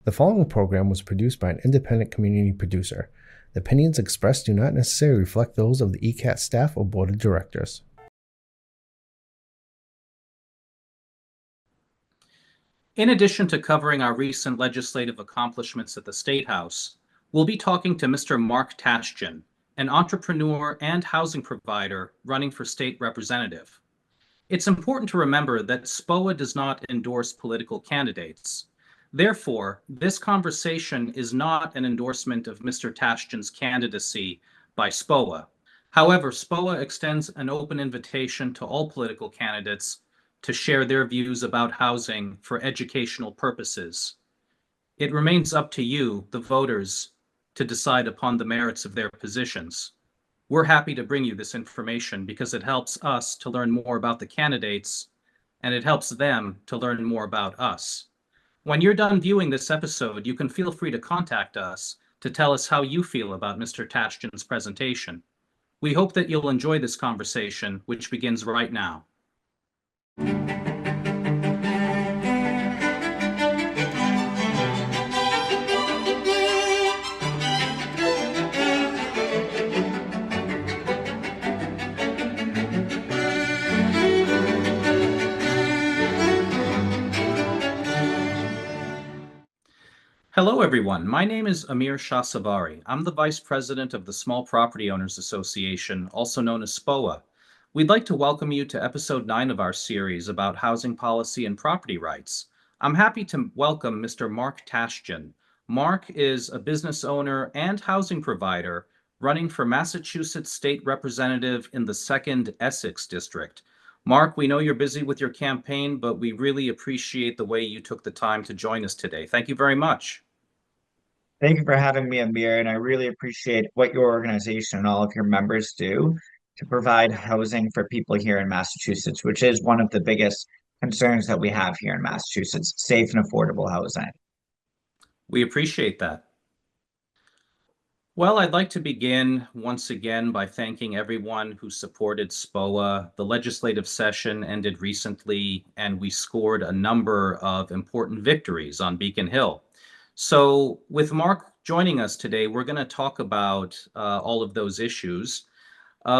The following program was produced by an independent community producer. The opinions expressed do not necessarily reflect those of the ECAT staff or board of directors. In addition to covering our recent legislative accomplishments at the State House, we'll be talking to Mr. Mark Tashjian, an entrepreneur and housing provider running for state representative. It's important to remember that SPOA does not endorse political candidates. Therefore, this conversation is not an endorsement of Mr. Tashjian's candidacy by SPOA. However, SPOA extends an open invitation to all political candidates to share their views about housing for educational purposes. It remains up to you, the voters, to decide upon the merits of their positions. We're happy to bring you this information because it helps us to learn more about the candidates, and it helps them to learn more about us. When you're done viewing this episode, you can feel free to contact us to tell us how you feel about Mr. Tashjian's presentation. We hope that you'll enjoy this conversation, which begins right now. Hello, everyone. My name is Amir Shahsavari. I'm the Vice President of the Small Property Owners Association, also known as SPOA. We'd like to welcome you to episode 9 of our series about housing policy and property rights. I'm happy to welcome Mr. Mark Tashjian. Mark is a business owner and housing provider running for Massachusetts State Representative in the 2nd Essex District. Mark, we know you're busy with your campaign, but we really appreciate the way you took the time to join us today. Thank you very much. Thank you for having me, Amir, and I really appreciate what your organization and all of your members do to provide housing for people here in Massachusetts, which is one of the biggest concerns that we have here in Massachusetts, safe and affordable housing. We appreciate that. Well, I'd like to begin once again by thanking everyone who supported SPOA. The legislative session ended recently, and we scored a number of important victories on Beacon Hill. So with Mark joining us today, we're going to talk about all of those issues.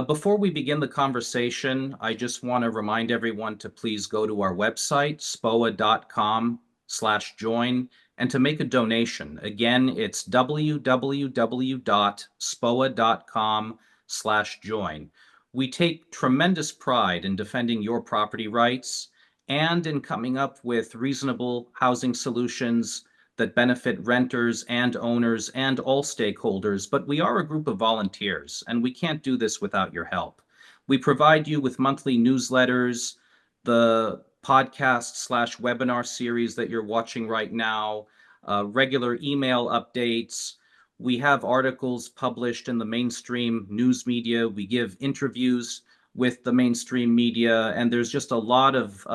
Before we begin the conversation, I just want to remind everyone to please go to our website, spoa.com/join, and to make a donation. Again, it's www.spoa.com/join. We take tremendous pride in defending your property rights and in coming up with reasonable housing solutions that benefit renters and owners and all stakeholders, but we are a group of volunteers, and we can't do this without your help. We provide you with monthly newsletters, the podcast/webinar series that you're watching right now, regular email updates. We have articles published in the mainstream news media. We give interviews with the mainstream media, and there's just a lot of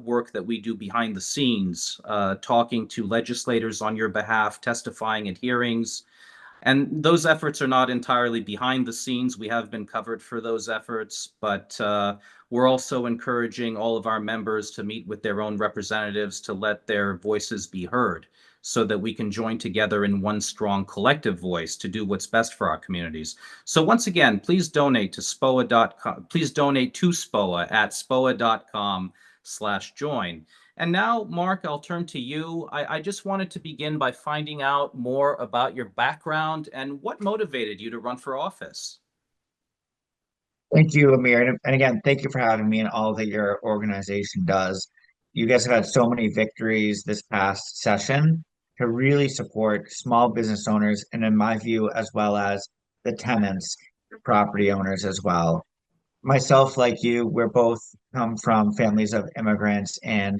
work that we do behind the scenes, talking to legislators on your behalf, testifying at hearings. And those efforts are not entirely behind the scenes. We have been covered for those efforts, but we're also encouraging all of our members to meet with their own representatives to let their voices be heard, so that we can join together in one strong collective voice to do what's best for our communities. So once again, please donate to SPOA.com. Please donate to SPOA at SPOA.com/join. And now, Mark, I'll turn to you. I just wanted to begin by finding out more about your background and what motivated you to run for office. Thank you, Amir. And again, thank you for having me and all that your organization does. You guys have had so many victories this past session to really support small business owners, and in my view, as well as the tenants, property owners as well. Myself, like you, we're both come from families of immigrants, and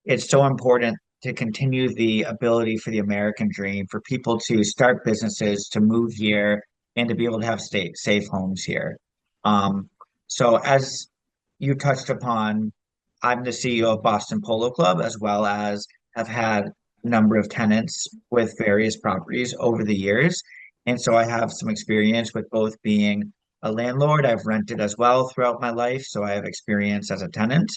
it's so important to continue the ability for the American dream for people to start businesses, to move here, and to be able to have safe homes here. So as you touched upon, I'm the CEO of Boston Polo Club, as well as have had a number of tenants with various properties over the years. And so I have some experience with both being a landlord. I've rented as well throughout my life. So I have experience as a tenant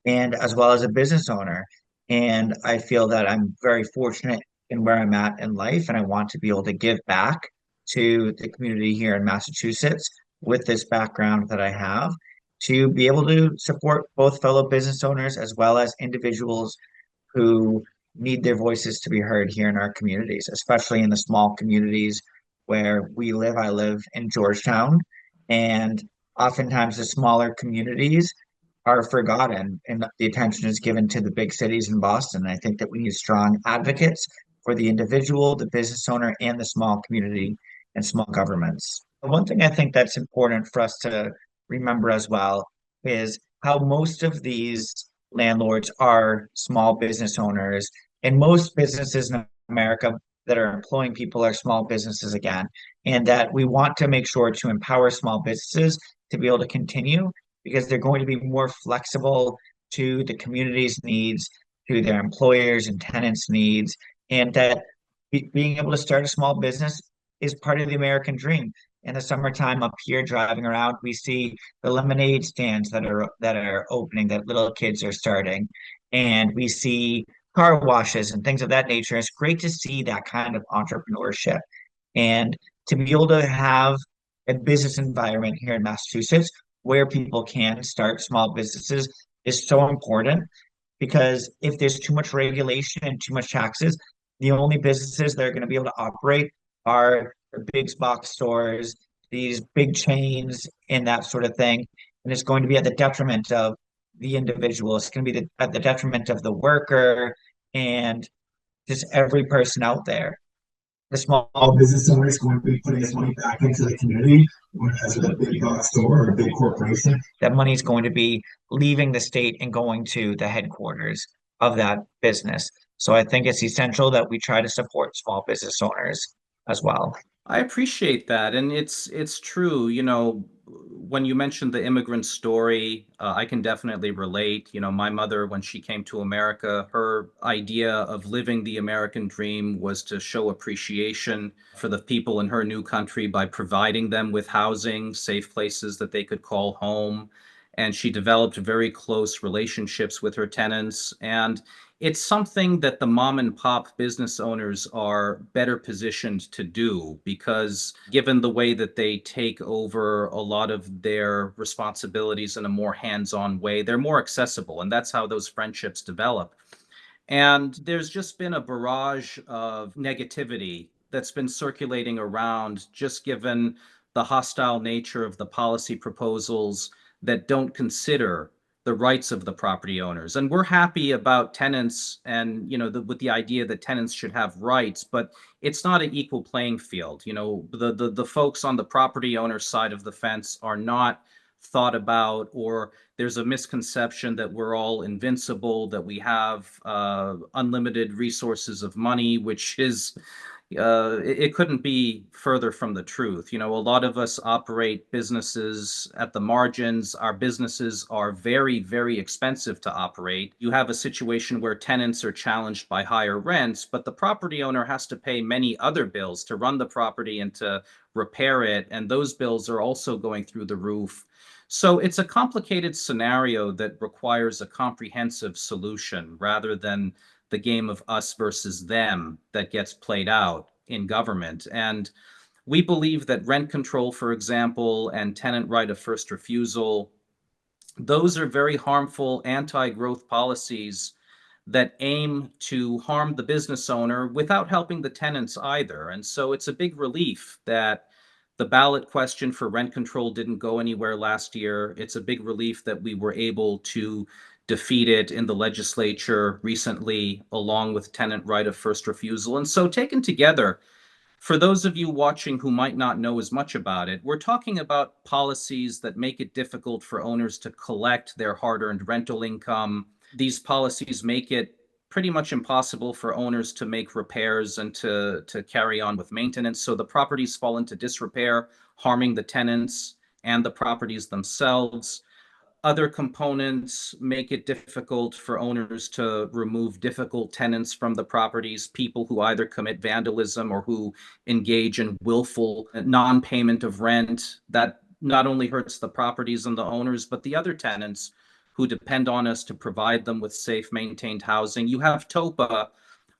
and as well as a business owner. And I feel that I'm very fortunate in where I'm at in life, and I want to be able to give back to the community here in Massachusetts with this background that I have to be able to support both fellow business owners as well as individuals who need their voices to be heard here in our communities, especially in the small communities where we live. I live in Georgetown, and oftentimes the smaller communities are forgotten and the attention is given to the big cities in Boston. I think that we need strong advocates for the individual, the business owner, and the small community and small governments. One thing I think that's important for us to remember as well is how most of these landlords are small business owners, and most businesses in America that are employing people are small businesses again, and that we want to make sure to empower small businesses to be able to continue because they're going to be more flexible to the community's needs, to their employers and tenants' needs, and that being able to start a small business is part of the American dream. In the summertime up here driving around, we see the lemonade stands that are opening that little kids are starting. And we see car washes and things of that nature. It's great to see that kind of entrepreneurship and to be able to have a business environment here in Massachusetts where people can start small businesses is so important because if there's too much regulation and too much taxes, the only businesses that are going to be able to operate are the big box stores, these big chains, and that sort of thing. And it's going to be at the detriment of the individual. It's going to be at the detriment of the worker and just every person out there. The small business owner is going to be putting his money back into the community, whereas with a big box store or a big corporation, that money is going to be leaving the state and going to the headquarters of that business. So I think it's essential that we try to support small business owners as well. I appreciate that, and it's true. When you mentioned the immigrant story, I can definitely relate. My mother, when she came to America, her idea of living the American dream was to show appreciation for the people in her new country by providing them with housing, safe places that they could call home. And she developed very close relationships with her tenants. And it's something that the mom and pop business owners are better positioned to do because given the way that they take over a lot of their responsibilities in a more hands-on way, they're more accessible, and that's how those friendships develop. And there's just been a barrage of negativity that's been circulating around, just given the hostile nature of the policy proposals that don't consider the rights of the property owners. And we're happy about tenants and, with the idea that tenants should have rights, but it's not an equal playing field. The folks on the property owner side of the fence are not thought about, or there's a misconception that we're all invincible, that we have unlimited resources of money, which is it couldn't be further from the truth. A lot of us operate businesses at the margins. Our businesses are very, very expensive to operate. You have a situation where tenants are challenged by higher rents, but the property owner has to pay many other bills to run the property and to repair it. And those bills are also going through the roof. So it's a complicated scenario that requires a comprehensive solution rather than the game of us versus them that gets played out in government. And we believe that rent control, for example, and tenant right of first refusal, those are very harmful anti-growth policies that aim to harm the business owner without helping the tenants either. And so it's a big relief that the ballot question for rent control didn't go anywhere last year. It's a big relief that we were able to defeat it in the legislature recently, along with tenant right of first refusal. And so taken together, for those of you watching who might not know as much about it, we're talking about policies that make it difficult for owners to collect their hard-earned rental income. These policies make it pretty much impossible for owners to make repairs and to carry on with maintenance. So the properties fall into disrepair, harming the tenants and the properties themselves. Other components make it difficult for owners to remove difficult tenants from the properties, people who either commit vandalism or who engage in willful non-payment of rent. That not only hurts the properties and the owners, but the other tenants who depend on us to provide them with safe, maintained housing. You have TOPA,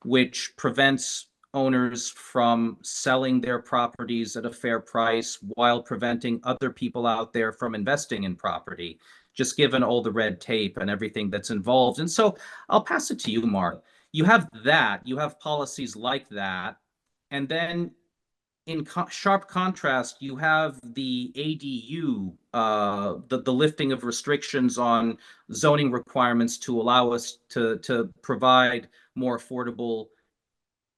which prevents owners from selling their properties at a fair price while preventing other people out there from investing in property, just given all the red tape and everything that's involved. And so I'll pass it to you, Mark. You have policies like that. And then in sharp contrast, you have the ADU, the lifting of restrictions on zoning requirements to allow us to provide more affordable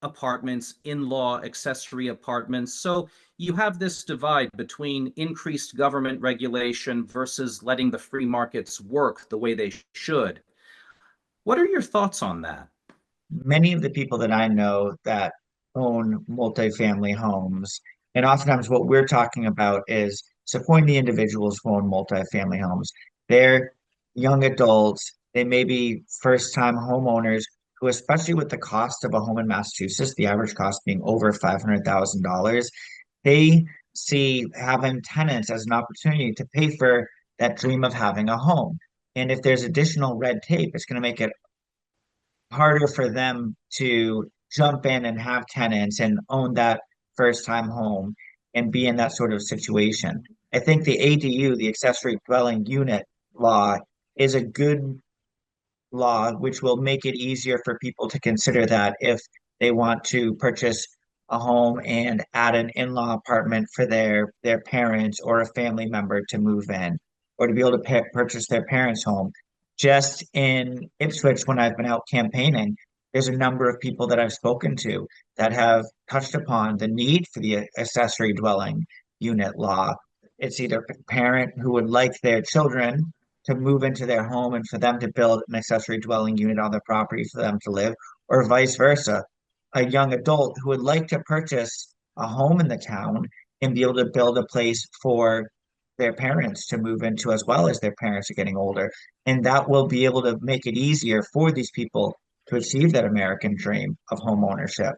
apartments, in-law accessory apartments. So you have this divide between increased government regulation versus letting the free markets work the way they should. What are your thoughts on that? Many of the people that I know that own multifamily homes, and oftentimes what we're talking about is supporting the individuals who own multifamily homes. They're young adults, they may be first-time homeowners who, especially with the cost of a home in Massachusetts, the average cost being over $500,000, they see having tenants as an opportunity to pay for that dream of having a home. And if there's additional red tape, it's going to make it harder for them to jump in and have tenants and own that first time home and be in that sort of situation. I think the ADU, the accessory dwelling unit law, is a good law which will make it easier for people to consider that if they want to purchase a home and add an in-law apartment for their parents or a family member to move in, or to be able to purchase their parents' home. Just in Ipswich, when I've been out campaigning, there's a number of people that I've spoken to that have touched upon the need for the accessory dwelling unit law. It's either a parent who would like their children to move into their home and for them to build an accessory dwelling unit on their property for them to live, or vice versa. A young adult who would like to purchase a home in the town and be able to build a place for their parents to move into as well as their parents are getting older. And that will be able to make it easier for these people to achieve that American dream of home ownership.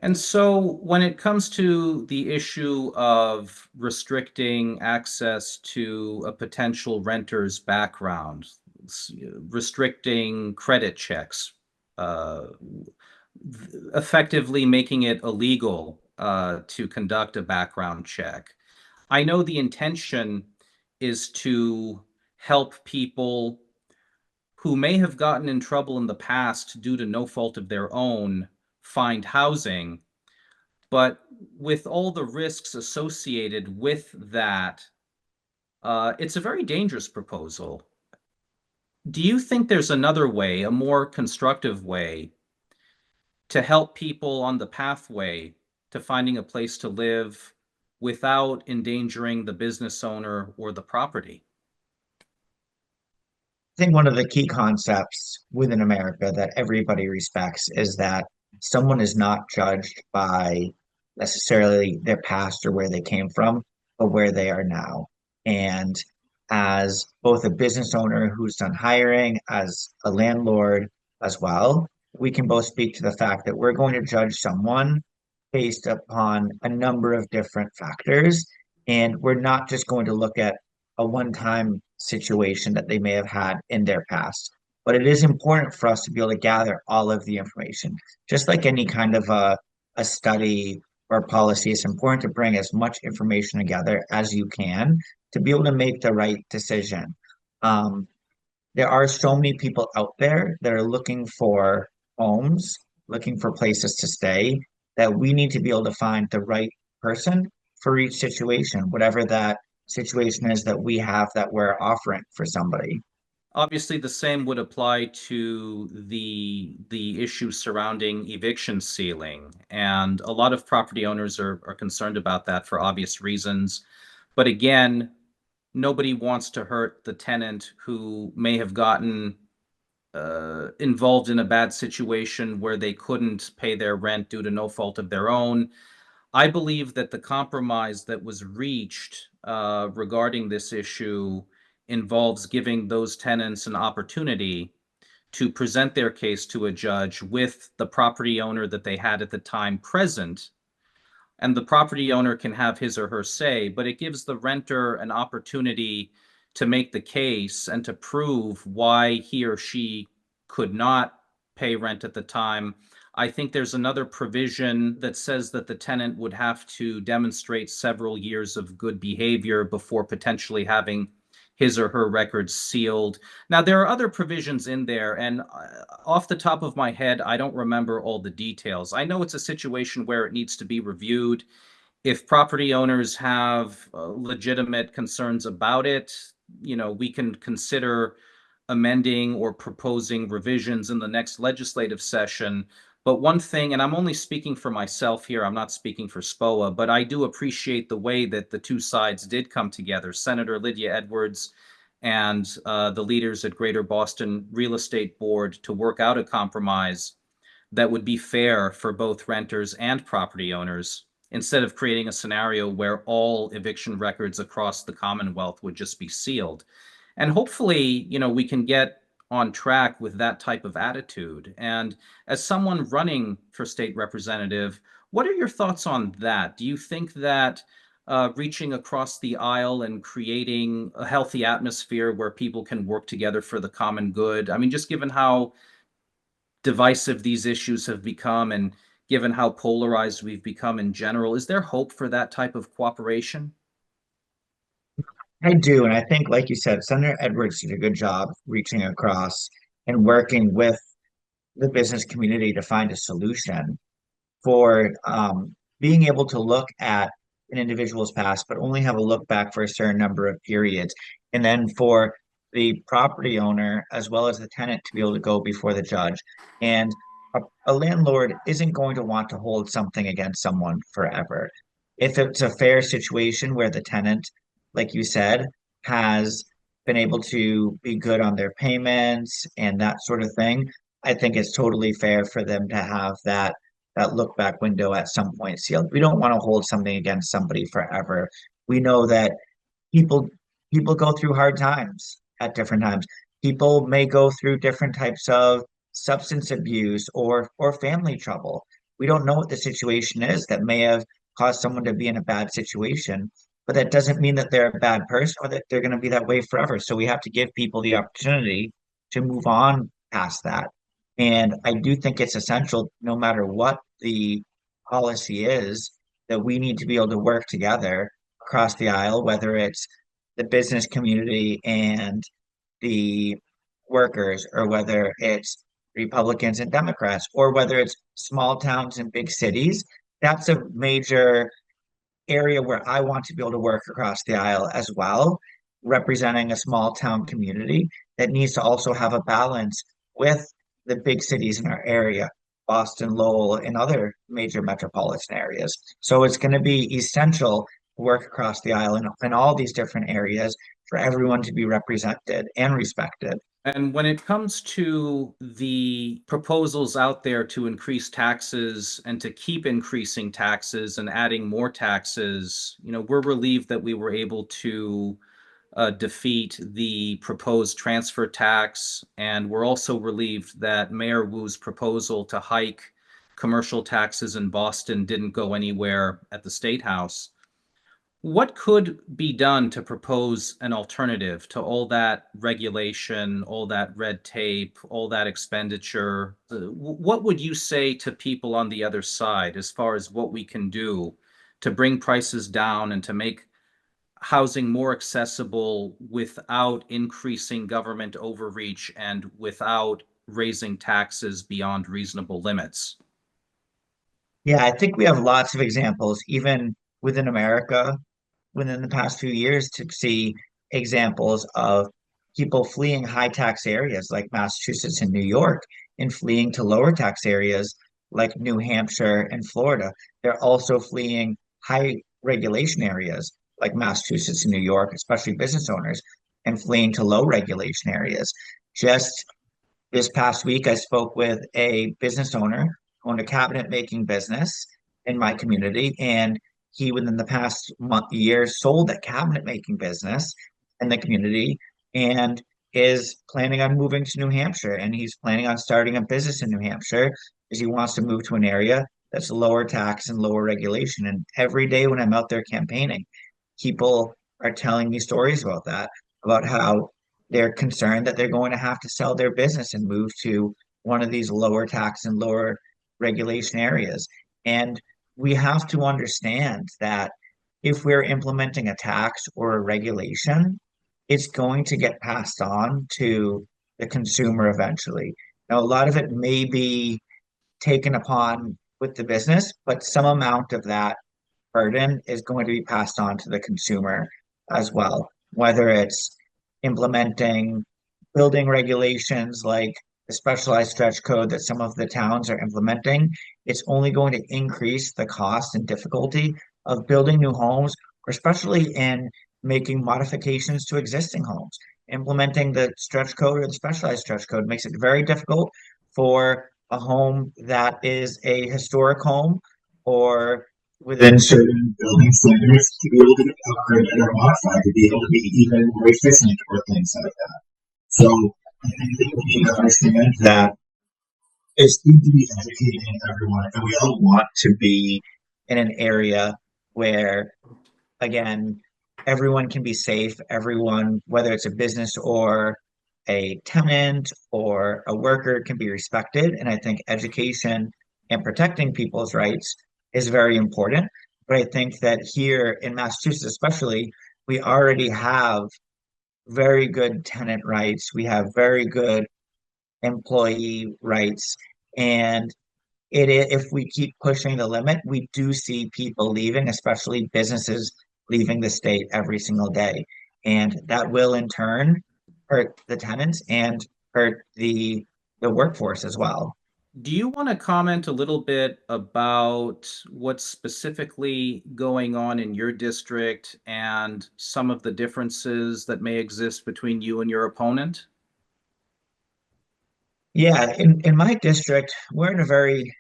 And so when it comes to the issue of restricting access to a potential renter's background, restricting credit checks, uh, effectively making it illegal to conduct a background check. I know the intention is to help people who may have gotten in trouble in the past due to no fault of their own find housing. But with all the risks associated with that, it's a very dangerous proposal. Do you think there's another way, a more constructive way, to help people on the pathway to finding a place to live without endangering the business owner or the property? I think one of the key concepts within America that everybody respects is that someone is not judged by necessarily their past or where they came from, but where they are now. And as both a business owner who's done hiring, as a landlord as well, we can both speak to the fact that we're going to judge someone based upon a number of different factors. And we're not just going to look at a one-time situation that they may have had in their past. But it is important for us to be able to gather all of the information. Just like any kind of a study or policy, it's important to bring as much information together as you can to be able to make the right decision. Um, there are so many people out there that are looking for homes, looking for places to stay, that we need to be able to find the right person for each situation, whatever that situation is that we have that we're offering for somebody. Obviously, the same would apply to the issue surrounding eviction ceiling, and a lot of property owners are concerned about that for obvious reasons. But again, nobody wants to hurt the tenant who may have gotten involved in a bad situation where they couldn't pay their rent due to no fault of their own. I believe that the compromise that was reached regarding this issue involves giving those tenants an opportunity to present their case to a judge with the property owner that they had at the time present, and the property owner can have his or her say, but it gives the renter an opportunity to make the case and to prove why he or she could not pay rent at the time. I think there's another provision that says that the tenant would have to demonstrate several years of good behavior before potentially having his or her records sealed. Now, there are other provisions in there, and off the top of my head, I don't remember all the details. I know it's a situation where it needs to be reviewed. If property owners have legitimate concerns about it, we can consider amending or proposing revisions in the next legislative session. But one thing, and I'm only speaking for myself here, I'm not speaking for SPOA, but I do appreciate the way that the two sides did come together. Senator Lydia Edwards and the leaders at Greater Boston Real Estate Board to work out a compromise that would be fair for both renters and property owners, instead of creating a scenario where all eviction records across the Commonwealth would just be sealed. And hopefully, we can get on track with that type of attitude. And as someone running for state representative, what are your thoughts on that? Do you think that reaching across the aisle and creating a healthy atmosphere where people can work together for the common good? I mean, just given how divisive these issues have become and given how polarized we've become in general, is there hope for that type of cooperation? I do, and I think, like you said, Senator Edwards did a good job reaching across and working with the business community to find a solution for being able to look at an individual's past, but only have a look back for a certain number of periods. And then for the property owner as well as the tenant to be able to go before the judge. And a landlord isn't going to want to hold something against someone forever. If it's a fair situation where the tenant, like you said, has been able to be good on their payments and that sort of thing, I think it's totally fair for them to have that look back window at some point sealed. We don't want to hold something against somebody forever. We know that people people go through hard times at different times. People may go through different types of substance abuse or family trouble. We don't know what the situation is that may have caused someone to be in a bad situation, but that doesn't mean that they're a bad person or that they're going to be that way forever. So we have to give people the opportunity to move on past that. And I do think it's essential, no matter what the policy is, that we need to be able to work together across the aisle, whether it's the business community and the workers, or whether it's Republicans and Democrats, or whether it's small towns and big cities. That's a major area where I want to be able to work across the aisle as well, representing a small town community that needs to also have a balance with the big cities in our area, Boston, Lowell, and other major metropolitan areas. So it's going to be essential to work across the aisle in all these different areas for everyone to be represented and respected. And when it comes to the proposals out there to increase taxes and to keep increasing taxes and adding more taxes, we're relieved that we were able to defeat the proposed transfer tax. And we're also relieved that Mayor Wu's proposal to hike commercial taxes in Boston didn't go anywhere at the State House. What could be done to propose an alternative to all that regulation, all that red tape, all that expenditure? What would you say to people on the other side as far as what we can do to bring prices down and to make housing more accessible without increasing government overreach and without raising taxes beyond reasonable limits? Yeah, I think we have lots of examples, even within America, within the past few years, to see examples of people fleeing high tax areas like Massachusetts and New York and fleeing to lower tax areas like New Hampshire and Florida. They're also fleeing high regulation areas like Massachusetts and New York, especially business owners, and fleeing to low regulation areas. Just this past week, I spoke with a business owner who owned a cabinet making business in my community, and he, within the past year, sold that cabinet making business in the community and is planning on moving to New Hampshire. And he's planning on starting a business in New Hampshire because he wants to move to an area that's lower tax and lower regulation. And every day when I'm out there campaigning, people are telling me stories about that, about how they're concerned that they're going to have to sell their business and move to one of these lower tax and lower regulation areas. And we have to understand that if we're implementing a tax or a regulation, it's going to get passed on to the consumer eventually. Now, a lot of it may be taken upon with the business, but some amount of that burden is going to be passed on to the consumer as well, whether it's implementing building regulations like the specialized stretch code that some of the towns are implementing. It's only going to increase the cost and difficulty of building new homes, or especially in making modifications to existing homes. Implementing the stretch code or the specialized stretch code makes it very difficult for a home that is a historic home or within certain building standards to be able to get upgraded or modified to be able to be even more efficient or things like that. So I think that we need to understand that it's good to be educating everyone, and we all want to be in an area where, again, everyone can be safe. Everyone, whether it's a business or a tenant or a worker, can be respected. And I think education and protecting people's rights is very important. But I think that here in Massachusetts, especially, we already have very good tenant rights. We have very good employee rights. And if we keep pushing the limit, we do see people leaving, especially businesses leaving the state every single day. And that will in turn hurt the tenants and hurt the workforce as well. Do you want to comment a little bit about what's specifically going on in your district and some of the differences that may exist between you and your opponent? Yeah, in my district, we're in a very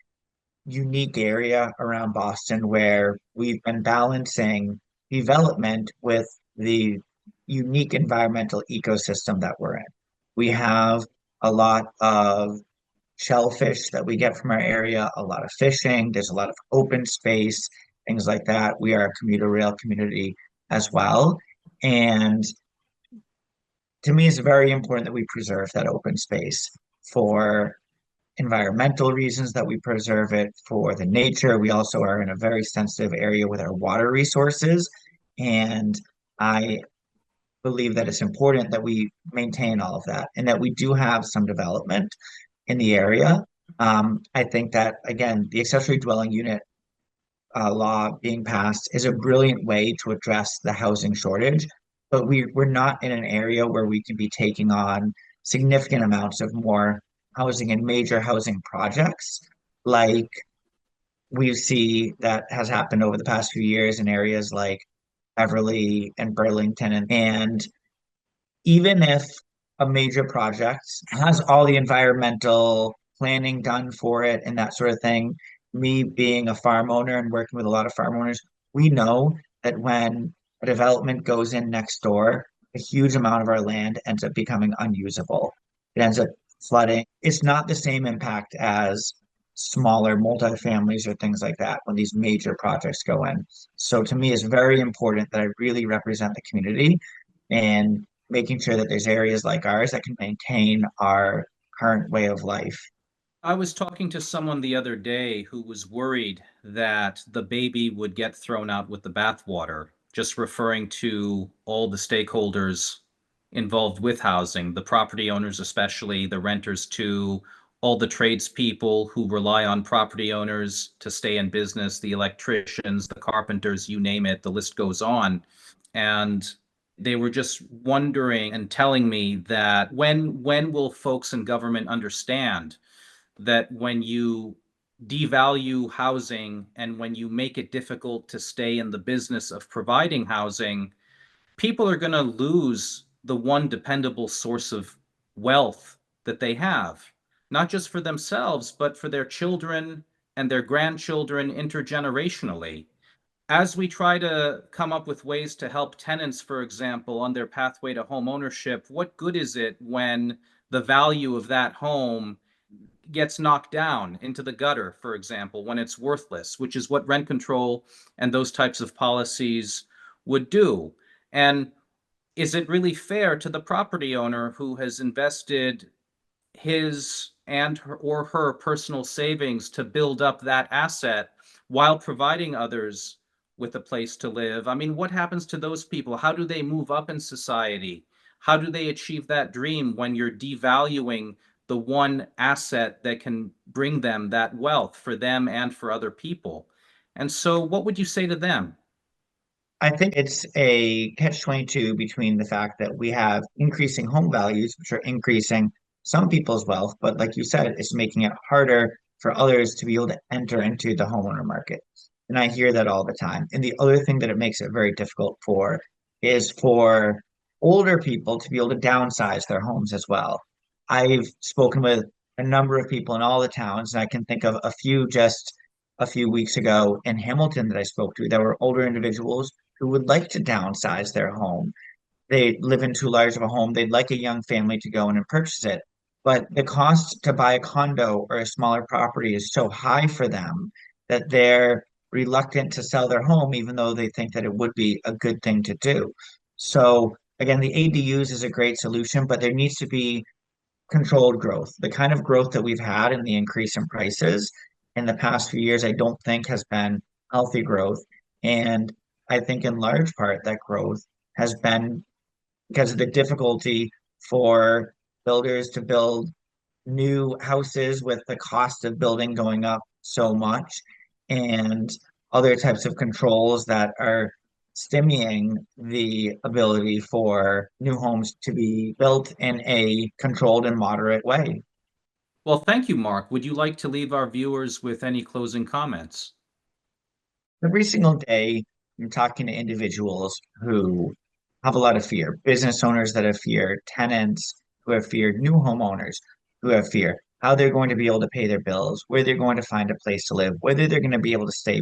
unique area around Boston where we've been balancing development with the unique environmental ecosystem that we're in. We have a lot of shellfish that we get from our area, a lot of fishing, there's a lot of open space, things like that. We are a commuter rail community as well. And to me, it's very important that we preserve that open space for environmental reasons, that we preserve it for the nature. We also are in a very sensitive area with our water resources. And I believe that it's important that we maintain all of that and that we do have some development in the area. I think that, again, the accessory dwelling unit law being passed is a brilliant way to address the housing shortage, but we're not in an area where we can be taking on significant amounts of more housing and major housing projects like we see that has happened over the past few years in areas like Beverly and Burlington. And even if a major project has all the environmental planning done for it and that sort of thing, me being a farm owner and working with a lot of farm owners, we know that when a development goes in next door, a huge amount of our land ends up becoming unusable. It ends up flooding. It's not the same impact as smaller multifamilies or things like that when these major projects go in. So to me, it's very important that I really represent the community and making sure that there's areas like ours that can maintain our current way of life. I was talking to someone the other day who was worried that the baby would get thrown out with the bathwater, just referring to all the stakeholders involved with housing, the property owners, especially the renters too, all the tradespeople who rely on property owners to stay in business, the electricians, the carpenters, you name it, the list goes on. And they were just wondering and telling me that when will folks in government understand that when you devalue housing and when you make it difficult to stay in the business of providing housing, people are going to lose the one dependable source of wealth that they have, not just for themselves, but for their children and their grandchildren intergenerationally. As we try to come up with ways to help tenants, for example, on their pathway to home ownership, what good is it when the value of that home gets knocked down into the gutter, for example, when it's worthless, which is what rent control and those types of policies would do? And is it really fair to the property owner who has invested his and her, or her personal savings to build up that asset while providing others with a place to live. I mean, what happens to those people? How do they move up in society? How do they achieve that dream when you're devaluing the one asset that can bring them that wealth for them and for other people? And so, what would you say to them? I think it's a catch-22 between the fact that we have increasing home values, which are increasing some people's wealth, but like you said, it's making it harder for others to be able to enter into the homeowner market. And I hear that all the time. And the other thing that it makes it very difficult for is for older people to be able to downsize their homes as well. I've spoken with a number of people in all the towns, and I can think of a few just a few weeks ago in Hamilton that I spoke to. There were older individuals who would like to downsize their home. They live in too large of a home. They'd like a young family to go in and purchase it. But the cost to buy a condo or a smaller property is so high for them that they're reluctant to sell their home, even though they think that it would be a good thing to do. So, again, the ADUs is a great solution, but there needs to be controlled growth. The kind of growth that we've had and the increase in prices in the past few years, I don't think has been healthy growth. And I think in large part that growth has been because of the difficulty for builders to build new houses with the cost of building going up so much and other types of controls that are stymieing the ability for new homes to be built in a controlled and moderate way. Well, thank you, Mark. Would you like to leave our viewers with any closing comments? Every single day, I'm talking to individuals who have a lot of fear, business owners that have fear, tenants who have fear, new homeowners who have fear, how they're going to be able to pay their bills, where they're going to find a place to live, whether they're going to be able to stay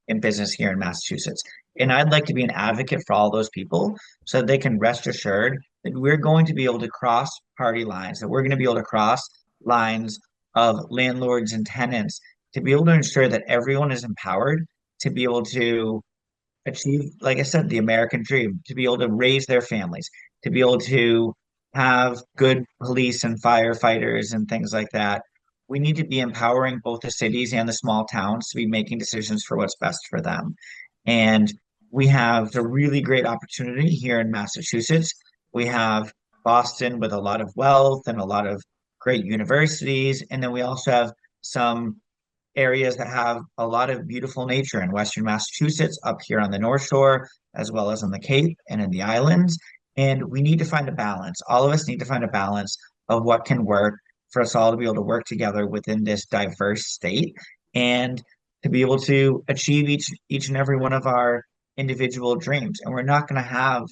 in business here in Massachusetts. And I'd like to be an advocate for all those people so that they can rest assured that we're going to be able to cross party lines, that we're going to be able to cross lines of landlords and tenants to be able to ensure that everyone is empowered to be able to achieve, like I said, the American dream, to be able to raise their families, to be able to have good police and firefighters and things like that. We need to be empowering both the cities and the small towns to be making decisions for what's best for them. And we have a really great opportunity here in Massachusetts. We have Boston with a lot of wealth and a lot of great universities. And then we also have some areas that have a lot of beautiful nature in Western Massachusetts, up here on the North Shore, as well as on the Cape and in the islands. And we need to find a balance. All of us need to find a balance of what can work for us all to be able to work together within this diverse state and to be able to achieve each and every one of our individual dreams. And we're not going to have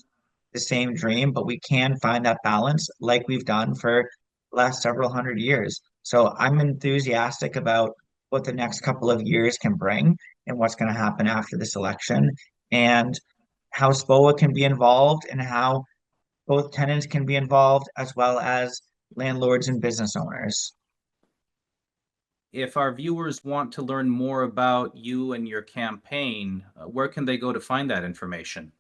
the same dream, but we can find that balance like we've done for the last several hundred years. So I'm enthusiastic about what the next couple of years can bring and what's going to happen after this election and how SPOA can be involved and how both tenants can be involved as well as landlords and business owners. If our viewers want to learn more about you and your campaign, where can they go to find that information?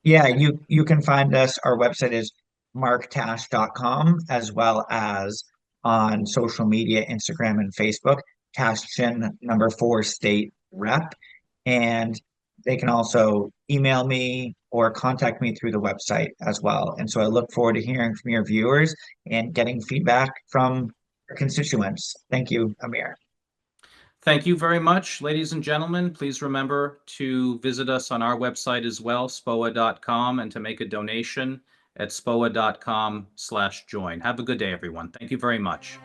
Yeah, you can find us. Our website is marktash.com as well as on social media, Instagram and Facebook, Tashjian #4 state rep. And they can also email me or contact me through the website as well. And so I look forward to hearing from your viewers and getting feedback from your constituents. Thank you, Amir. Thank you very much, ladies and gentlemen. Please remember to visit us on our website as well, SPOA.com, and to make a donation at SPOA.com/join. Have a good day, everyone. Thank you very much.